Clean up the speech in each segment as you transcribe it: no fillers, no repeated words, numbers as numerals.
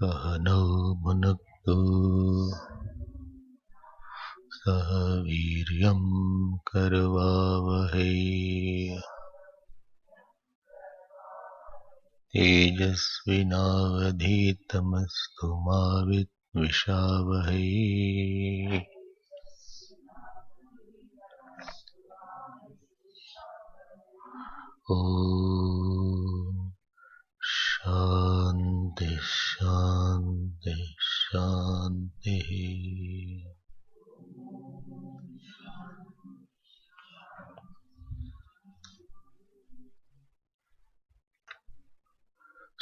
सहनौ भुनक्तु सह वीर्यं करवावहै तेजस्विनावधीतमस्तु मा विद्विषावहै। ॐ शान्ति शान्ति शान्तिः।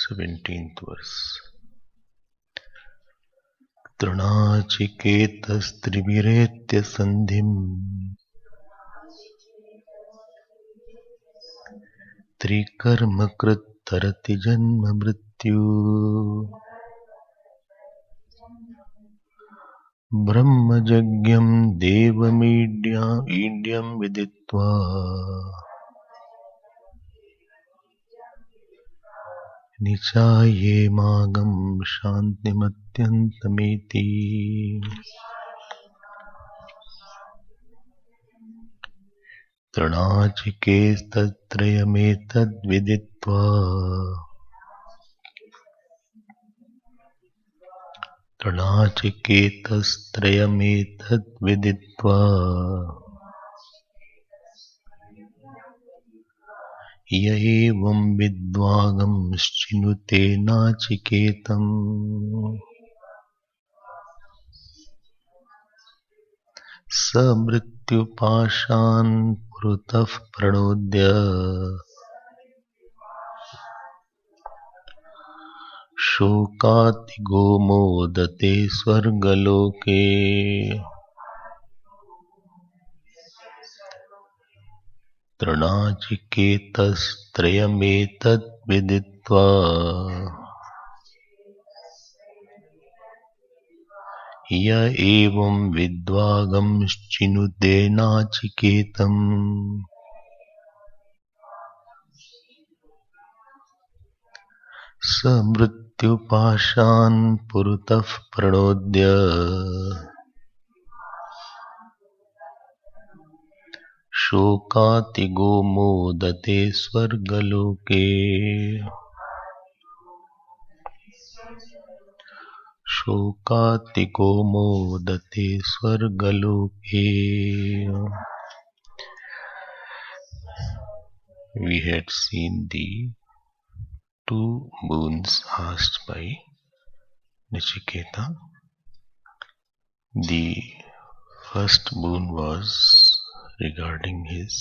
17th verse. तृणाचिकेतस्त्रिभिरेत्य सन्धिम् त्रिकर्मकृत् तरति जन्म मृत्यु ब्रह्मजज्ञं देवमीड्यं विदित्वा निचायेमागं शान्तिमत्यन्तमेति। तृणाचिकेतत्रयमेतद्विदित्वा य एवं विद्वागंश्चिनुते नाचिकेतम् स मृत्युपाशान् पुरतः प्रणोद्य शोकातिगो मोदते स्वर्गलोके। तृणाचिकेतस्त्रयमेतद्विदित्वा य एवं विद्वागंश्चिनुते नाचिकेतम् स मृत्युपाशान् पुरतः प्रणोद्य शोकातिगो मोदते स्वर्गलोके। शोकातिगो मोदते स्वर्गलोके। We had seen the two boons asked by Nachiketa. The first boon was regarding his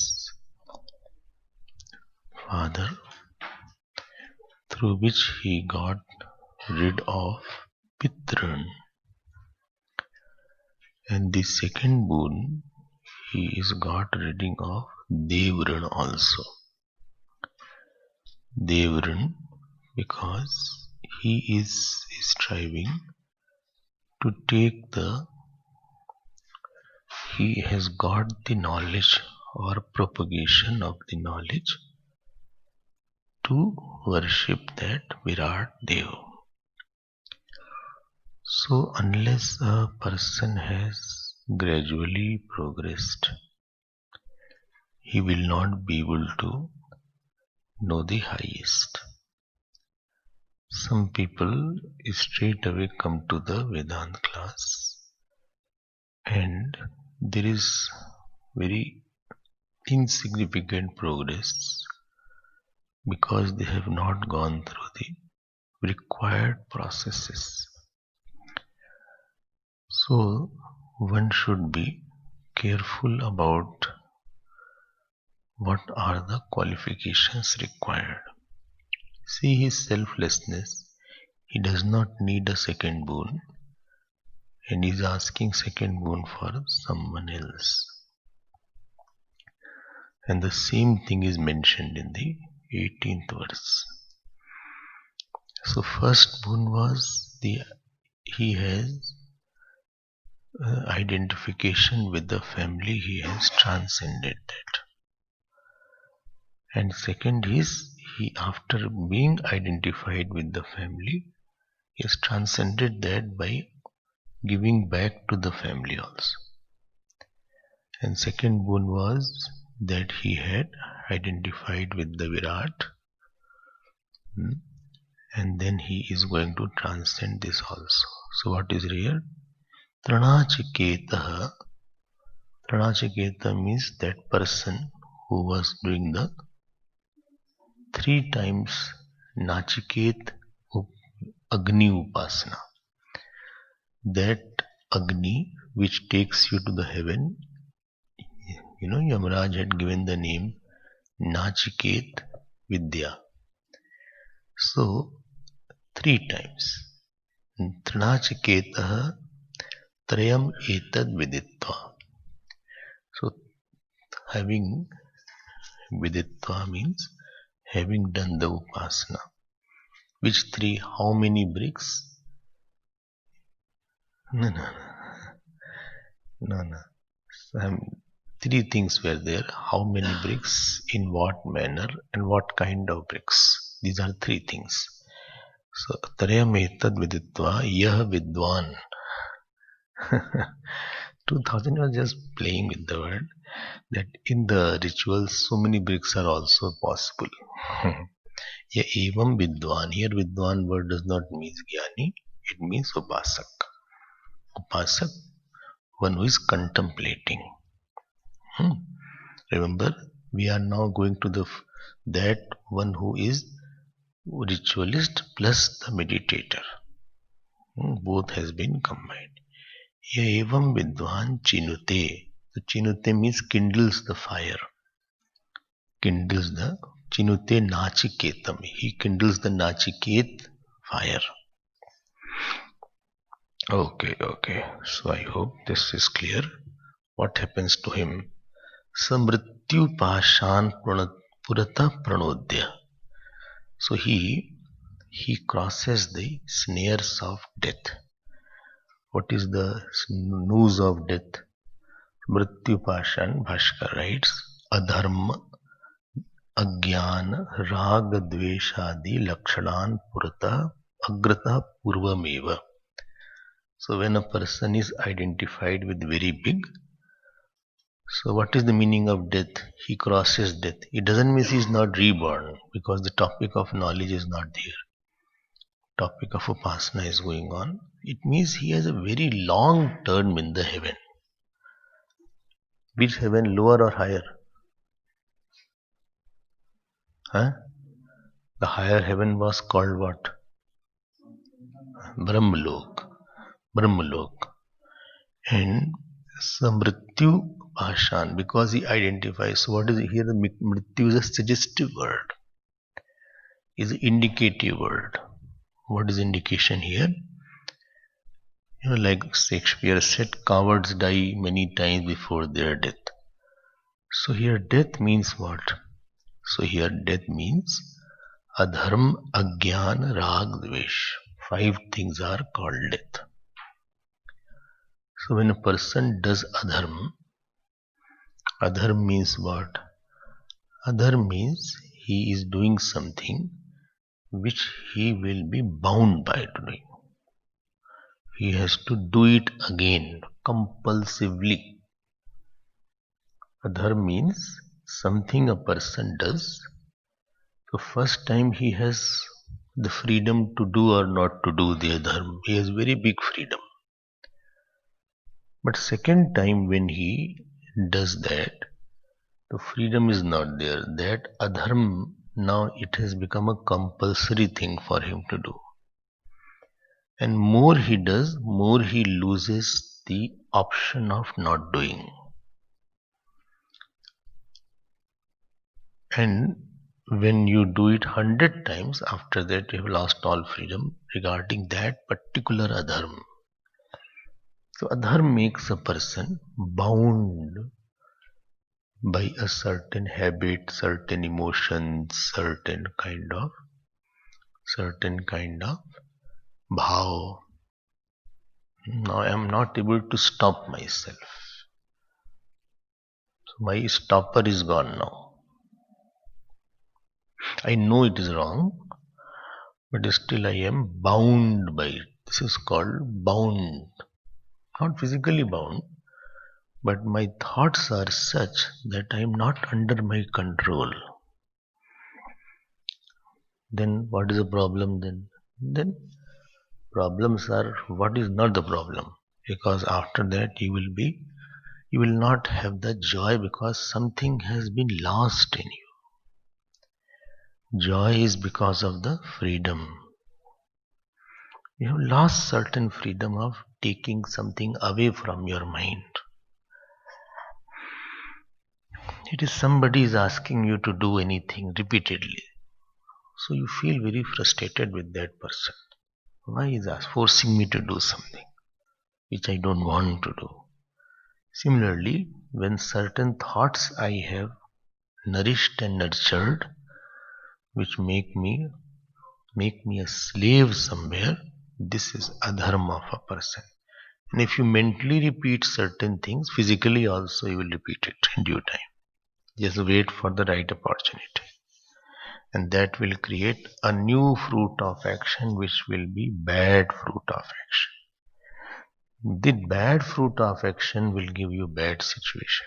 father, through which he got rid of Pitran. And the second boon, he is got rid of Devran also. Devran, because he is striving to take he has got the knowledge or propagation of the knowledge to worship that Virat Dev. So unless a person has gradually progressed, he will not be able to know the highest. Some people straight away come to the Vedanta class and there is very insignificant progress because they have not gone through the required processes. So one should be careful about what are the qualifications required. See his selflessness. He does not need a second boon and is asking second boon for someone else. And the same thing is mentioned in the 18th verse. So first boon was he has identification with the family, he has transcended that. And second is, he after being identified with the family, He has transcended that by giving back to the family also. And second boon was that he had identified with the Virat, and then he is going to transcend this also. So what is here? Tranachiketa. Tranachiketa means that person who was doing the 3 times Nachiket Agni Upasana. That Agni which takes you to the heaven, Yamaraj had given the name Nachiket Vidya. So 3 times. Tranachiketa Trayam Etad Viditva. So having Viditva means having done the Upasana. Which 3? How many bricks? No. 3 things were there. How many bricks, in what manner, and what kind of bricks. These are 3 things. So, Trayam Etad Viditva Yah Vidwan. 2000 was just playing with the word that in the rituals so many bricks are also possible. Ya evam vidwan. Here vidwan word does not mean jnani, it means upasak. Upasak, one who is contemplating. Remember, we are now going to that one who is ritualist plus the meditator. Both has been combined. Ya evam vidwan chinute. So chinute means kindles the fire. Kindles the chinute nachiketam. He kindles the nachiket fire. Okay. So I hope this is clear. What happens to him? Samrityu pashan purata pranodya. So he crosses the snares of death. What is the noose of death? Mrityu pashan, Bhaskar writes, adharma, ajnana, raga, dveshadi, lakshanan purata, agrata purvameva. So when a person is identified with very big, so what is the meaning of death? He crosses death. It doesn't mean he is not reborn, because the topic of knowledge is not there. Topic of upasana is going on. It means he has a very long term in the heaven. Which heaven, lower or higher? The higher heaven was called what? Brahmalok. And Samrityu Pashan, because he identifies. So what is it here? The Mrityu is a suggestive word, is an indicative word. What is indication here? Like Shakespeare said, cowards die many times before their death. So here death means what? So here death means adharm, agyan, rag, dvesh. 5 things are called death. So when a person does adharm means what? Adharm means he is doing something which he will be bound by doing. He has to do it again, compulsively. Adharm means something a person does. So first time he has the freedom to do or not to do the adharm. He has very big freedom. But second time when he does that, the freedom is not there. That adharm, now it has become a compulsory thing for him to do. And more he does, more he loses the option of not doing. And when you do it 100 times, after that you have lost all freedom regarding that particular adharm. So adharm makes a person bound by a certain habit, certain emotions, certain kind of bhav. Now I am not able to stop myself. So my stopper is gone now. I know it is wrong, but still I am bound by it. This is called bound. Not physically bound, but my thoughts are such that I am not under my control. Then what is the problem then? Then problems are what is not the problem. Because after that you will not have the joy because something has been lost in you. Joy is because of the freedom. You have lost certain freedom of taking something away from your mind. It is somebody is asking you to do anything repeatedly. So you feel very frustrated with that person. Why is that forcing me to do something which I don't want to do? Similarly, when certain thoughts I have nourished and nurtured, which make me a slave somewhere, this is adharma of a person. And if you mentally repeat certain things, physically also you will repeat it in due time. Just wait for the right opportunity. And that will create a new fruit of action, which will be bad fruit of action. The bad fruit of action will give you bad situation.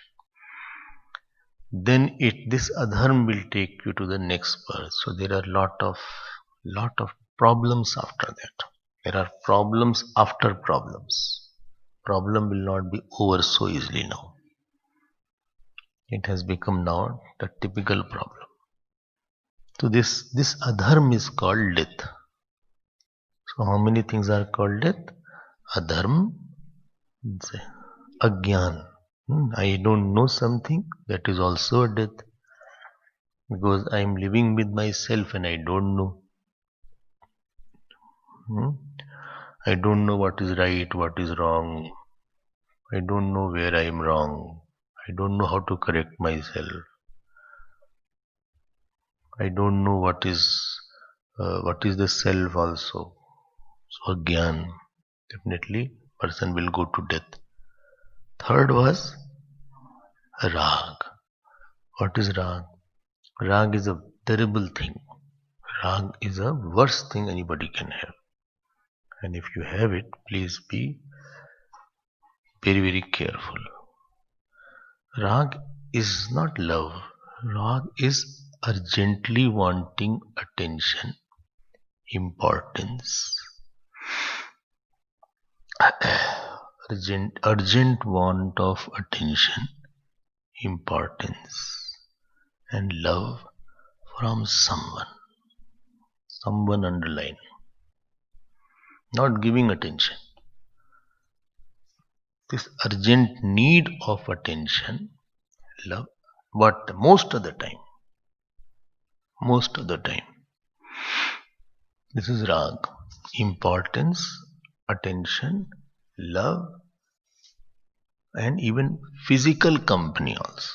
Then this adharm will take you to the next birth. So there are lot of problems after that. There are problems after problems. Problem will not be over so easily now. It has become now the typical problem. So this adharm is called death. So how many things are called death? Adharm, agyan. I don't know something, that is also a death. Because I am living with myself and I don't know. I don't know what is right, what is wrong. I don't know where I am wrong. I don't know how to correct myself. I don't know what is the self also. So agyan, definitely person will go to death. Third was rag. What is rag? Rag is a terrible thing. Rag is a worst thing anybody can have. And if you have it, please be very, very careful. Rag is not love. Rag is urgently wanting attention, importance. Urgent want of attention, importance, and love from someone. Someone underline. Not giving attention. This urgent need of attention, love, but most of the time, this is rag. Importance, attention, love, and even physical company also.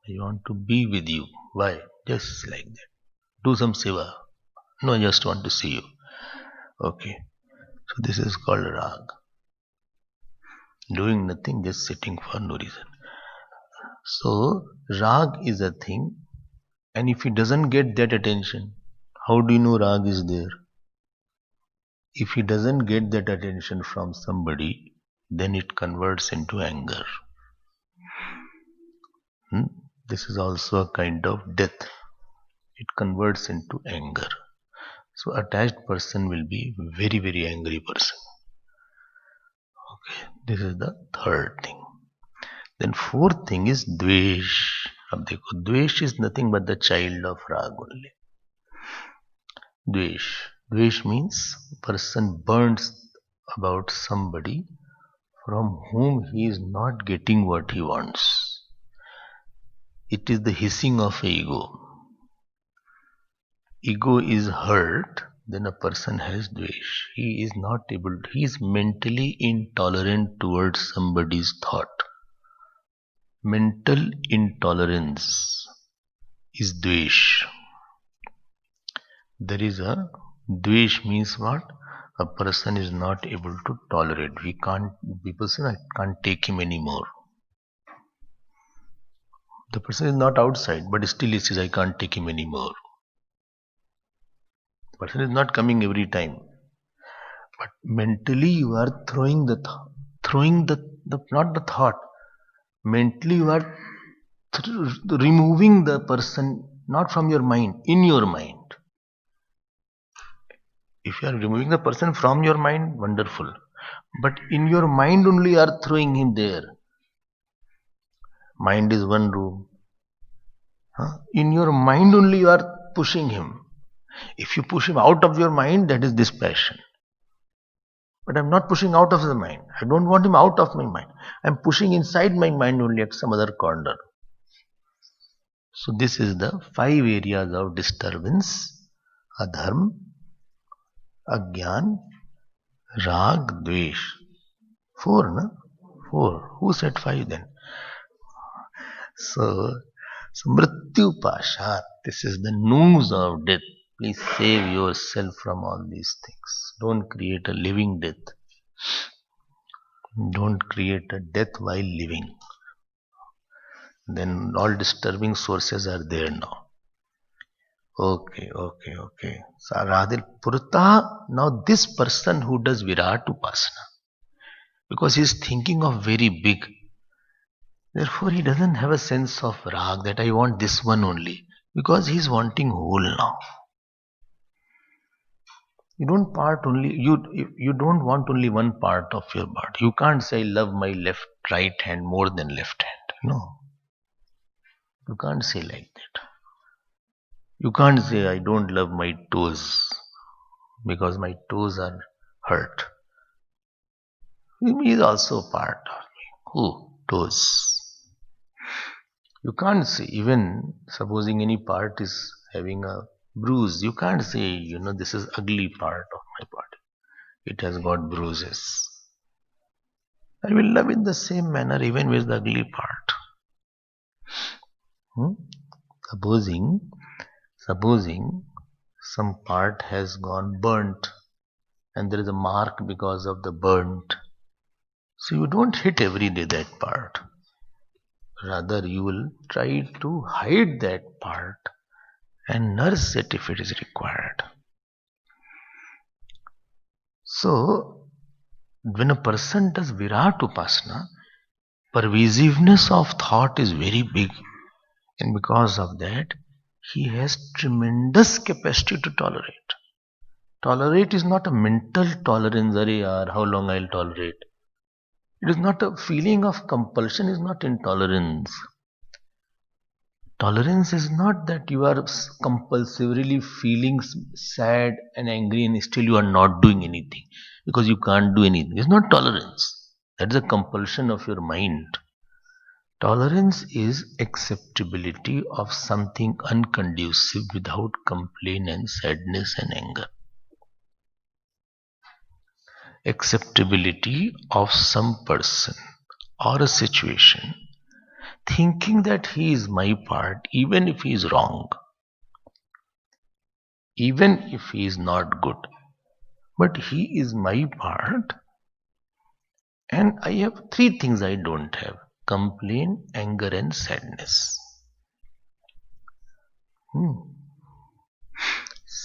I want to be with you. Why? Just like that. Do some seva. No, I just want to see you. Okay. So this is called rag. Doing nothing, just sitting for no reason. So rag is a thing, and if he doesn't get that attention, how do you know rag is there? If he doesn't get that attention from somebody, then it converts into anger. This is also a kind of death. It converts into anger. So attached person will be very, very angry person. Okay, this is the third thing. Then fourth thing is dvesh. Ab dekho, dvesh is nothing but the child of rag only. Dvesh. Dvesh means person burns about somebody from whom he is not getting what he wants. It is the hissing of ego. Ego is hurt, then a person has dvesh. He is not able, he is mentally intolerant towards somebody's thought. Mental intolerance is dvesh. There is a dvesh means what? A person is not able to tolerate. People say, I can't take him anymore. The person is not outside, but still he says, I can't take him anymore. The person is not coming every time. But mentally you are throwing not the thought. Mentally you are removing the person not from your mind, in your mind. If you are removing the person from your mind, wonderful. But in your mind only you are throwing him there. Mind is one room. In your mind only you are pushing him. If you push him out of your mind, that is dispassion. But I'm not pushing out of the mind. I don't want him out of my mind. I'm pushing inside my mind only at some other corner. So this is the 5 areas of disturbance: adharma, agyan, rag, dvesh. 4, na? 4. Who said 5 then? So mrityu pashat. This is the noose of death. Please save yourself from all these things. Don't create a living death. Don't create a death while living. Then all disturbing sources are there now. Okay. So Radhil Purta, now this person who does Virat Upasana, because he is thinking of very big, therefore he doesn't have a sense of rag that I want this one only, because he is wanting whole now. You don't don't want only one part of your body. You can't say I love my right hand more than left hand. No. You can't say like that. You can't say I don't love my toes because my toes are hurt. He is also part of me. Who? Toes. You can't say, even supposing any part is having a bruise, you can't say, this is ugly part of my body. It has got bruises. I will love in the same manner even with the ugly part. Supposing some part has gone burnt and there is a mark because of the burnt. So you don't hit every day that part. Rather, you will try to hide that part and nurse it if it is required. So, when a person does Virat Upasana, pervasiveness of thought is very big, and because of that, he has tremendous capacity to tolerate. Tolerate is not a mental tolerance, how long I'll tolerate. It is not a feeling of compulsion, is not intolerance. Tolerance is not that you are compulsively feeling sad and angry and still you are not doing anything because you can't do anything. It's not tolerance. That is a compulsion of your mind. Tolerance is acceptability of something unconducive without complaint and sadness and anger. Acceptability of some person or a situation, thinking that he is my part even if he is wrong, even if he is not good, but he is my part, and I have 3 things I don't have: complaint, anger and sadness.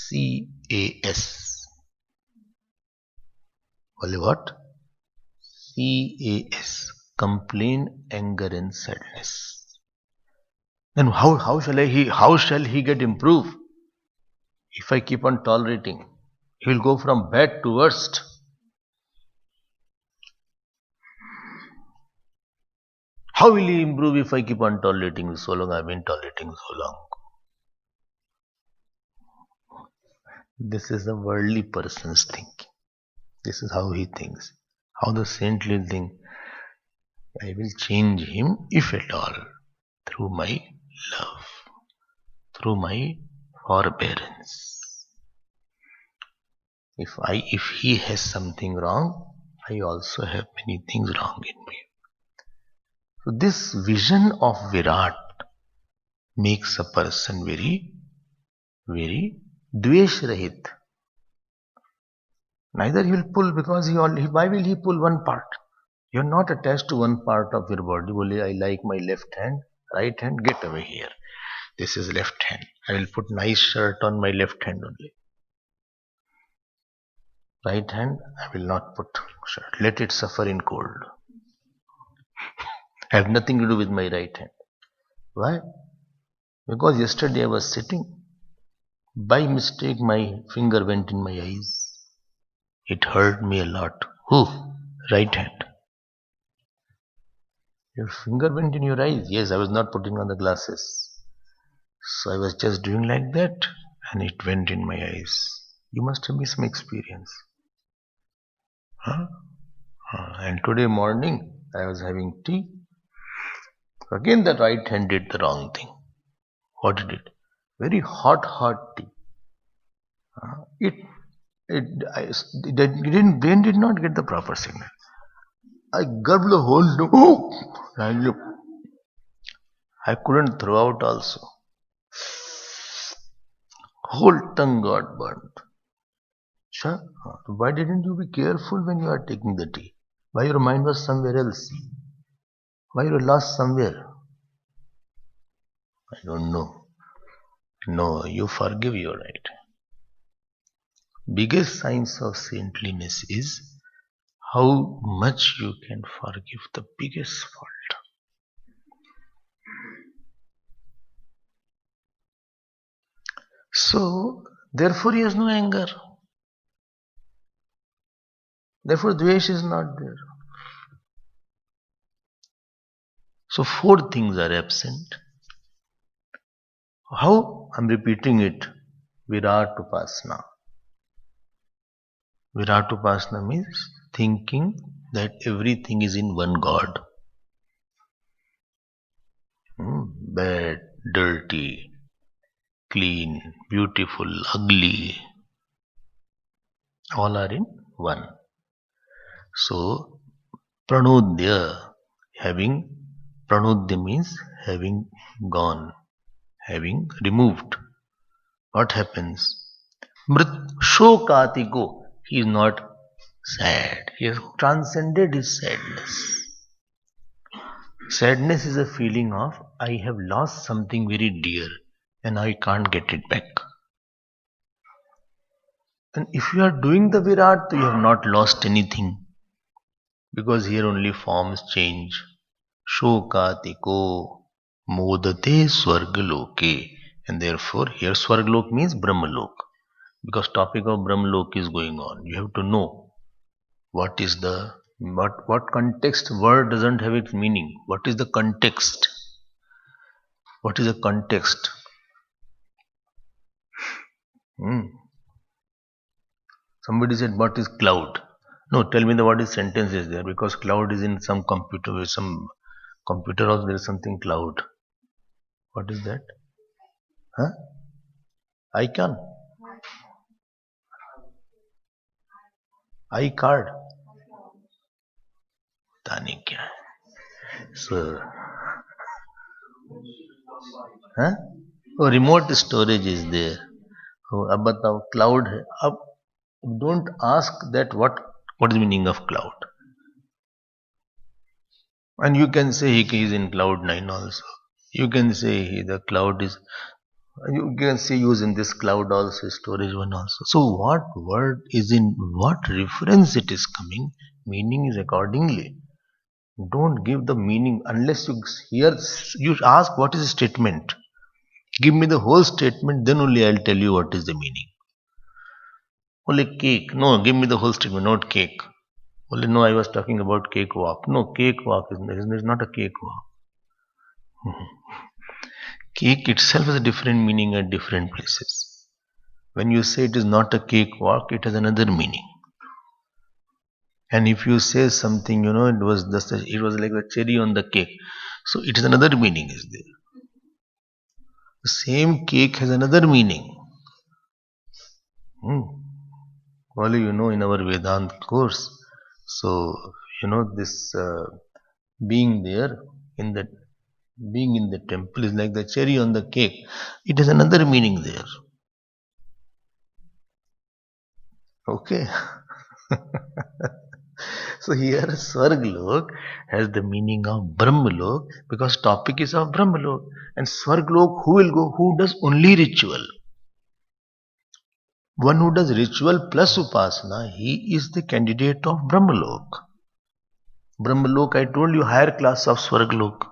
CAS. What? CAS. Complaint, anger and sadness. Then how shall he get improved? If I keep on tolerating, he will go from bad to worst. How will he improve if I keep on tolerating so long? I've been tolerating so long. This is a worldly person's thinking. This is how he thinks. How the saintly think. I will change him, if at all, through my love, through my forbearance. If he has something wrong, I also have many things wrong in me. So this vision of Virat makes a person very, very dvesh rahit. Neither he will pull, because why will he pull one part? You are not attached to one part of your body. Bole, I like my left hand, right hand, get away here. This is left hand. I will put nice shirt on my left hand only. Right hand, I will not put shirt. Let it suffer in cold. I have nothing to do with my right hand. Why? Because yesterday I was sitting. By mistake, my finger went in my eyes. It hurt me a lot. Who? Right hand. Your finger went in your eyes. Yes, I was not putting on the glasses. So I was just doing like that and it went in my eyes. You must have made some experience. Huh? And today morning I was having tea. Again the right hand did the wrong thing. What did it? Very hot tea. It brain did not get the proper signal. I gulped the whole and I couldn't throw out also. Whole tongue got burnt. Sure. Why didn't you be careful when you are taking the tea? Why your mind was somewhere else? Why you lost somewhere? I don't know. No, you forgive your right. Biggest signs of saintliness is how much you can forgive the biggest fault. So, therefore he has no anger. Therefore dvesh is not there. So four things are absent. How? I'm repeating it. Viratupasana. Viratupasana means thinking that everything is in one God. Bad, dirty, clean, beautiful, ugly, all are in one. So, pranodya, pranodya means having gone, having removed. What happens? Mrit shokatiko, he is not sad, he has transcended his sadness. Sadness is a feeling of I have lost something very dear and I can't get it back. And if you are doing the Virat, you have not lost anything. Because here only forms change. Shokatiko modate swargaloke. And therefore here swargalok means Brahmalok. Because topic of Brahmalok is going on. You have to know what is the what context. Word doesn't have its meaning. What is the context? What is the context? Somebody said, what is cloud? No, tell me what is sentence is there, because cloud is in some computer, also there is something cloud. What is that? Huh? Icon? iCard? पता नहीं क्या है. So, huh? Oh, remote storage is there. Oh, अब बताओ cloud है. अब don't ask that what is the meaning of cloud. And you can say he is in cloud 9 also. You can say the cloud is, you can say use in this cloud also, storage one also. So what word is in what reference it is coming, meaning is accordingly. Don't give the meaning unless you hear, you ask what is the statement. Give me the whole statement, then only I'll tell you what is the meaning. Only cake. No, give me the whole statement, not cake. Only no, I was talking about cake walk. No, cake walk is not a cake walk. Cake itself has a different meaning at different places. When you say it is not a cake walk, it has another meaning. And if you say something, it was like a cherry on the cake, so it is another meaning is there. The same cake has another meaning. Only in our Vedant course. So this being there in the being in the temple is like the cherry on the cake. It has another meaning there. Okay. So here Swarglok has the meaning of Brahmalok because topic is of Brahmalok. And Swarglok, who will go? Who does only ritual? One who does ritual plus upasana, he is the candidate of Brahmalok. Brahmalok, I told you, higher class of Swarglok.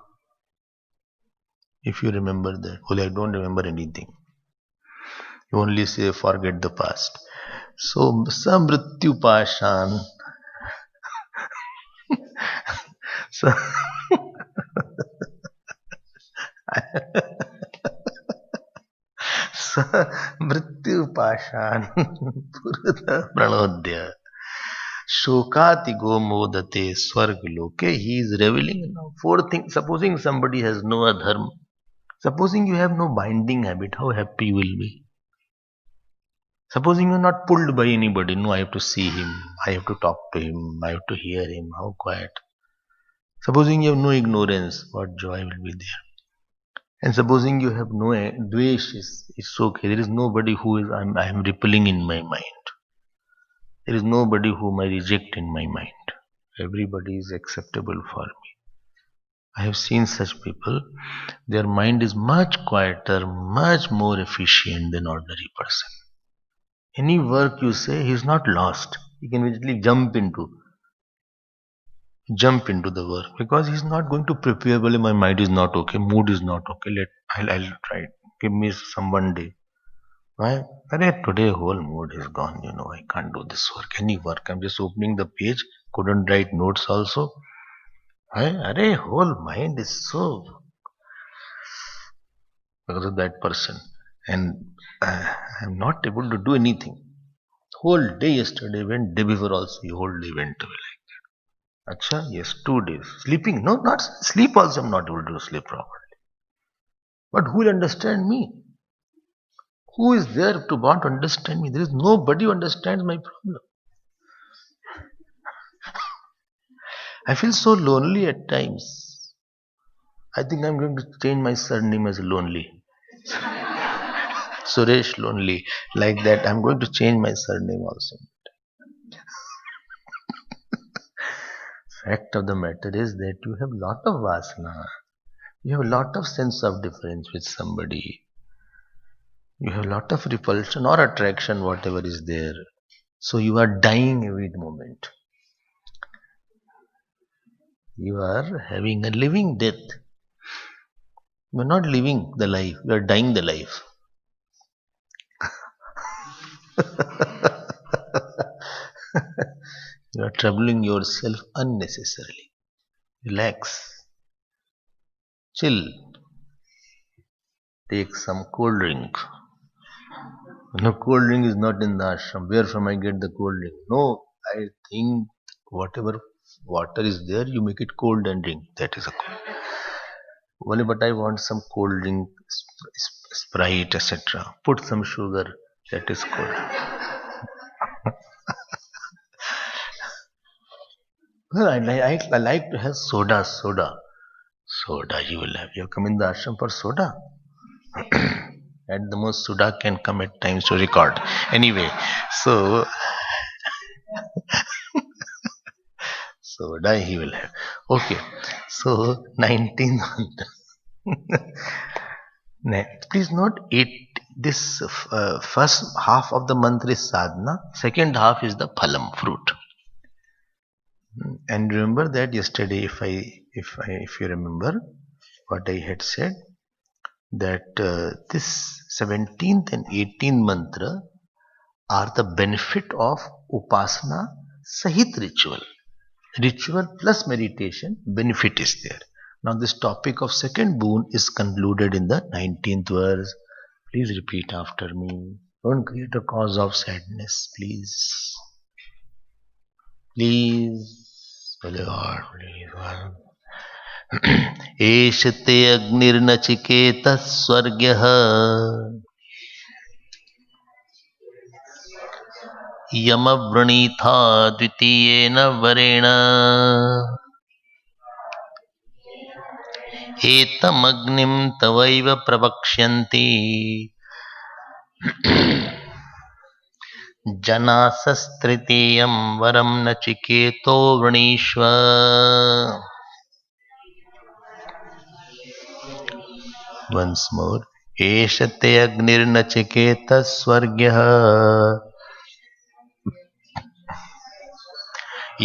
If you remember that. Well, I don't remember anything. You only say forget the past. So, Samrityu Pashan. So, Mrityu Pashan Purata Pranodya Shokati Gomodate Swargaloke. He is revealing now four things. Supposing somebody has no adharma, supposing you have no binding habit, how happy you will be. Supposing you are not pulled by anybody, no, I have to see him, I have to talk to him, I have to hear him, how quiet. Supposing you have no ignorance, what joy will be there. And supposing you have no dvesh, it's okay. There is nobody who is I am repelling in my mind. There is nobody whom I reject in my mind. Everybody is acceptable for me. I have seen such people. Their mind is much quieter, much more efficient than ordinary person. Any work you say, he is not lost. He can immediately jump into the work because he's not going to prepare. Well, my mind is not okay, mood is not okay. I'll try. Give me some one day. Why? Today whole mood is gone. I can't do this work. Any work. I'm just opening the page. Couldn't write notes also. Whole mind is so because of that person, and I'm not able to do anything. Whole day yesterday went. Day before also, the whole day went away. Acha, yes, 2 days. Sleeping? No, not sleep also. I'm not able to sleep properly. But who will understand me? Who is there to want to understand me? There is nobody who understands my problem. I feel so lonely at times. I think I'm going to change my surname as Lonely. Suresh Lonely. Like that, I'm going to change my surname also. Fact of the matter is that you have lot of vasana. You have a lot of sense of difference with somebody. You have a lot of repulsion or attraction, whatever is there. So you are dying every moment. You are having a living death. You are not living the life, you are dying the life. You are troubling yourself unnecessarily. Relax. Chill. Take some cold drink. No, cold drink is not in the ashram. Where from I get the cold drink? No, I think whatever water is there, you make it cold and drink. That is a cold. Only, but I want some cold drink, Sprite, etc. Put some sugar. That is cold. Well, I like to have soda. Soda you will have. You have come in the ashram for soda. At the most, soda can come at times to record. Anyway, so soda he will have. Okay, so 19th please note it. This first half of the mantra is sadhana. Second half is the phalam, fruit. And remember that yesterday, if you remember what I had said, that this 17th and 18th mantra are the benefit of upasana sahit ritual. Ritual plus meditation benefit is there. Now this topic of second boon is concluded in the 19th verse. Please repeat after me. Don't create a cause of sadness, please. Please. Lord, please. एषते अग्निर्नचिकेतः स्वर्ग्यः यमवृणीथा द्वितीयेन वरेण एतमग्निं तवैव प्रवक्ष्यन्ति जनासस्तृतीयं वरं नचिकेतो वृणीष्व. Once more, एष ते अग्निर्नचिकेतः स्वर्ग्यः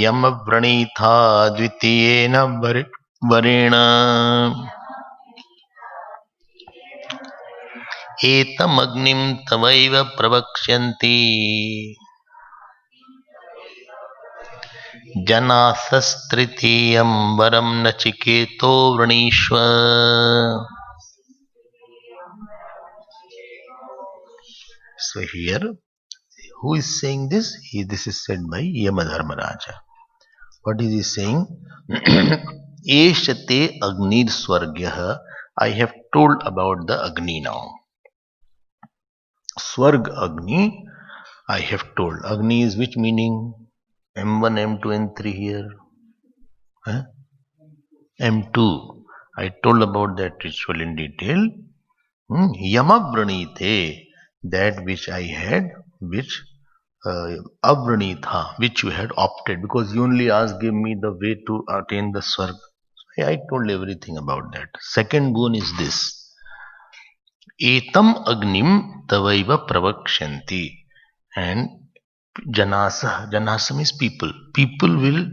यमव्रणीथा द्वितीयेन वरेण एतमग्निं तवैव प्रवक्ष्यन्ति जनासस्तृतीयं वरं नचिकेतो वृणीष्व. So here, who is saying this? This is said by Yamadharmaraja. What is he saying? Eshate Agnir Swargyah. I have told about the Agni now. Swarg Agni, I have told. Agni is which meaning? M1, M2, and 3 here. Huh? M2. I told about that ritual in detail. Yamabranite, that which I had, which Avranitha, which you had opted, because you only asked, give me the way to attain the Swarg. So I told everything about that. Second boon is this. Etam agnim tavaiva pravakshanti. And Janasa means people. People will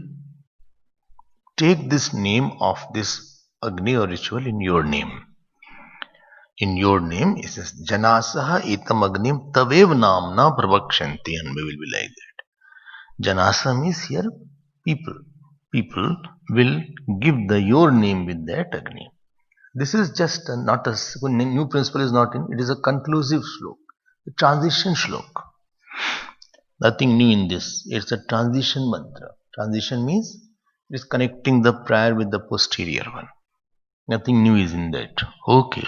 take this name of this Agni or ritual in your name. In your name, it says Janasaha etam agnim tavev namna pravakshanti, and we will be like that. Janasa means here people. People will give your name with that Agni. This is just not a new principle is not in. It is a conclusive slok, a transition slok. Nothing new in this. It's a transition mantra. Transition means it is connecting the prior with the posterior one. Nothing new is in that. Okay.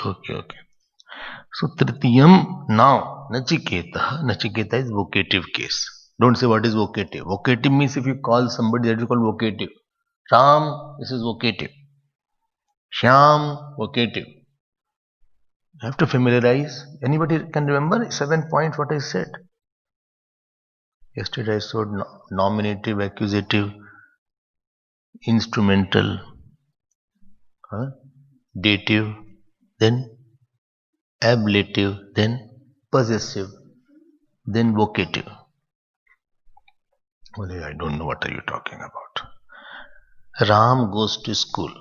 So Tritiyam now Nachiketa. Nachiketa is vocative case. Don't say what is vocative. Vocative means if you call somebody, that is called vocative. Ram, this is vocative. Shyam, vocative. You have to familiarize. Anybody can remember 7 points what I said? Yesterday I showed nominative, accusative, instrumental, dative, then ablative, then possessive, then vocative. Well, I don't know what are you talking about. Ram goes to school.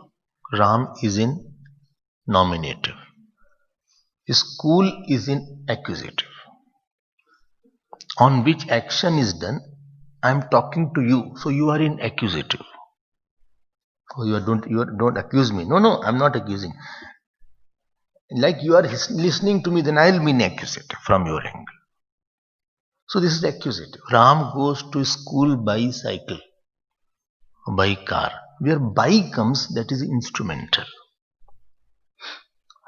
Ram is in nominative. School is in accusative. On which action is done, I am talking to you, so you are in accusative. Oh, you don't accuse me. No, I am not accusing. Like you are listening to me, then I will be in accusative from your angle. So this is accusative. Ram goes to school by cycle, by car. Where by comes, that is instrumental.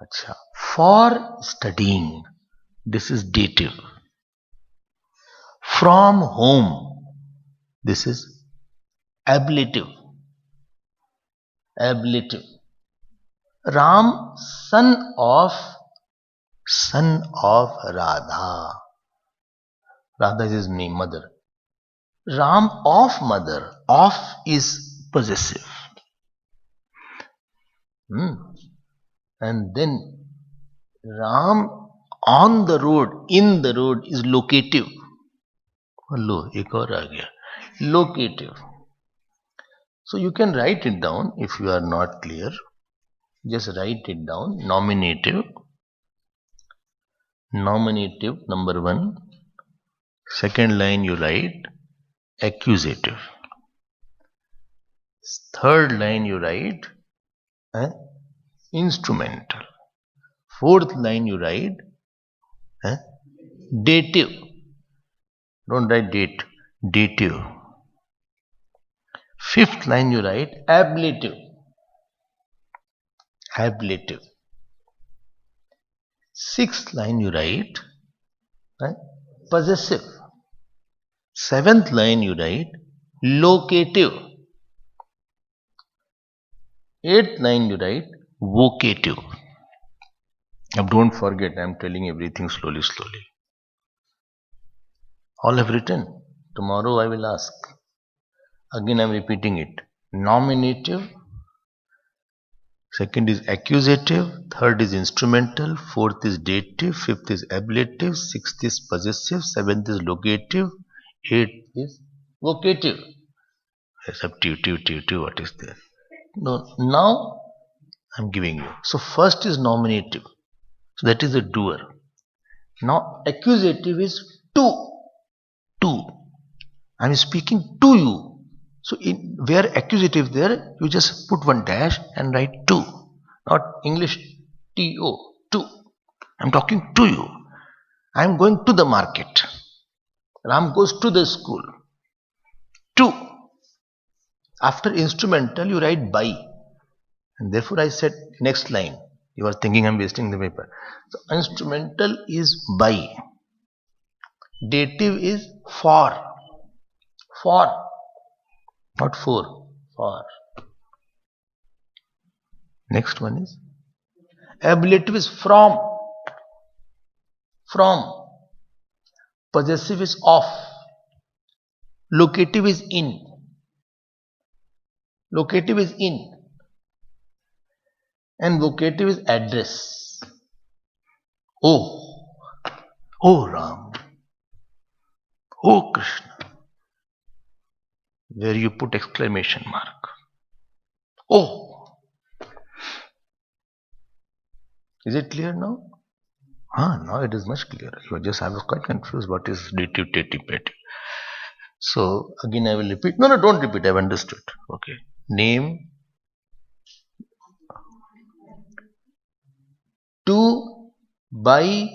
Achha. For studying, this is dative. From home, this is ablative. Ram, son of Radha. Radha is his name, mother. Ram of mother. Of is possessive. And then Ram on the road, in the road is locative. Hello, ek aur aa gaya. Locative. So you can write it down if you are not clear. Just write it down. Nominative. Nominative, number 1. Second line you write accusative. Third line you write instrumental. Fourth line you write dative. Don't write date. Dative. Fifth line you write ablative. Ablative. Sixth line you write possessive. Seventh line you write locative. Eighth line you write vocative. Now don't forget, I am telling everything slowly. All have written. Tomorrow I will ask. Again I am repeating it. Nominative. second is accusative, third is instrumental, fourth is dative, fifth is ablative, sixth is possessive, seventh is locative, eighth is vocative. Yes, up to what is there? No, now I'm giving you. So first is nominative. So that is a doer. Now accusative is to. I'm speaking to you. So in where accusative there, you just put one dash and write to. Not English to. To. I'm talking to you. I'm going to the market. Ram goes to the school. To. After instrumental, you write by. And therefore I said next line. You are thinking I'm wasting the paper. So instrumental is by. Dative is for. For. Not for. For. Next one is ablative is from. From. Possessive is of. Locative is in. Locative is in. And vocative is address. Oh. Oh Ram. Oh Krishna. Where you put exclamation mark. Oh. Is it clear now? Now it is much clearer. I was quite confused. What is dative, dative, dative? So again I will repeat. No, don't repeat. I've understood. Okay. Name. To, by,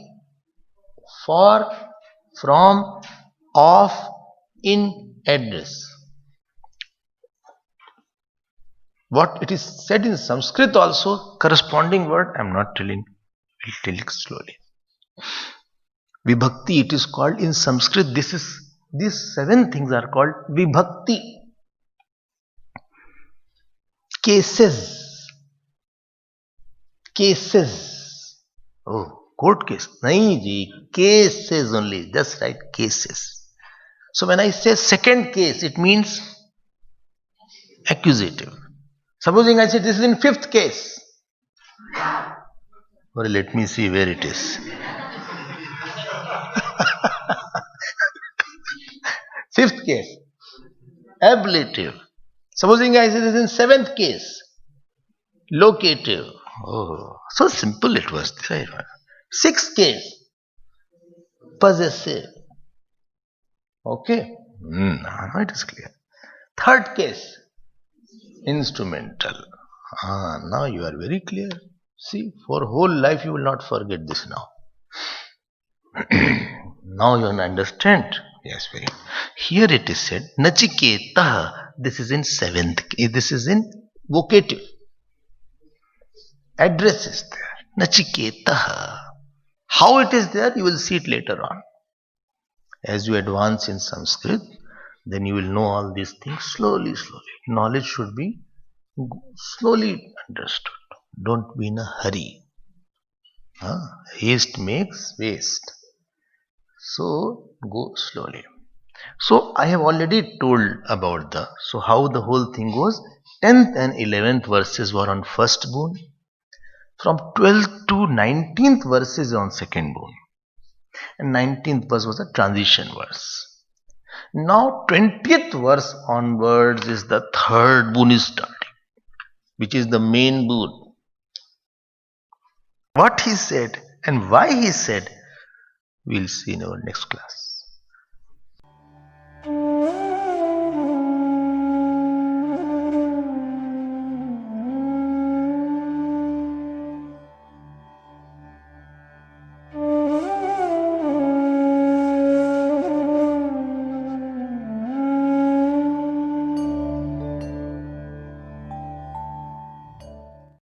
for, from, of, in, address. What it is said in Sanskrit also, corresponding word, I am not telling, I will tell it slowly. Vibhakti, it is called in Sanskrit, these 7 things are called Vibhakti. Cases. Oh, court case. Nahi ji, cases only, just write cases. So when I say second case, it means accusative. Supposing I say this is in 5th case. Well, let me see where it is. 5th case. Ablative. Supposing I say this is in 7th case. Locative. Oh, so simple it was. 6th case. Possessive. Okay. Now it is clear. 3rd case. Instrumental. Now you are very clear. See, for whole life you will not forget this now. Now you understand. Yes, very. Here it is said, Nachiketa. This is in 7th. This is in vocative. Address is there. Nachiketa. How it is there, you will see it later on. As you advance in Sanskrit, then you will know all these things slowly. Knowledge should be slowly understood. Don't be in a hurry. Haste makes waste. So go slowly. So I have already told about how the whole thing goes. 10th and 11th verses were on first boon. From 12th to 19th verses on second boon. And 19th verse was a transition verse. Now 20th verse onwards is the third boon is starting, which is the main boon. What he said and why he said, we'll see in our next class.